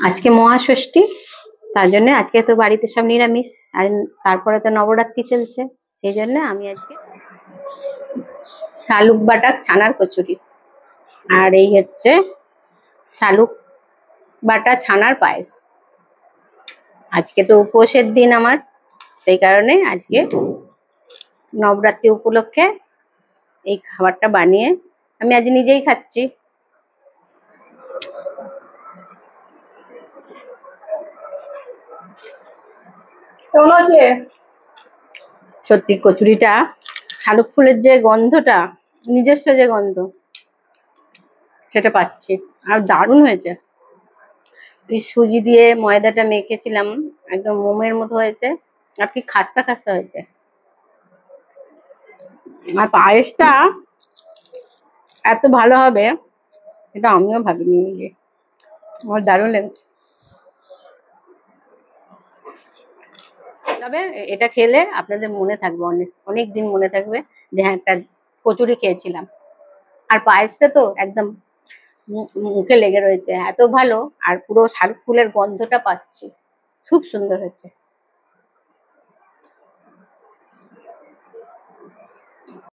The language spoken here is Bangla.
আজকে মহাষষ্ঠী, তার জন্য আজকে তো বাড়িতে সব নিরামিষ। আর তারপরে তো নবরাত্রি চলছে, সেই জন্য আমি আজকে শালুক বাটা ছানার কচুরি, আর এই হচ্ছে শালুক বাটা ছানার পায়েস। আজকে তো উপোসের দিন আমার, সেই কারণে আজকে নবরাত্রি উপলক্ষে এই খাবারটা বানিয়ে আমি আজ নিজেই খাচ্ছি। কেমন আছে? সত্যি কচুরিটা, শালুক ফুলের যে গন্ধটা, নিজস্ব যে গন্ধ, সেটা পাচ্ছি। আর দারুণ হয়েছে। এই সুজি দিয়ে ময়দাটা মেখেছিলাম, একদম মোমের মতো হয়েছে, আর কি খাস্তা খাস্তা হয়েছে। আর পায়েসটা এত ভালো হবে এটা আমিও ভাবিনি নিজে। আমার দারুণ লেগেছে। তবে এটা খেলে আপনাদের মনে থাকবে, অনেক অনেক দিন মনে থাকবে যে হ্যাঁ একটা কচুরি খেয়েছিলাম। আর পায়েসটা তো একদম মুখে লেগে রয়েছে, এত ভালো। আর পুরো শালুক ফুলের গন্ধটা পাচ্ছি, খুব সুন্দর হয়েছে।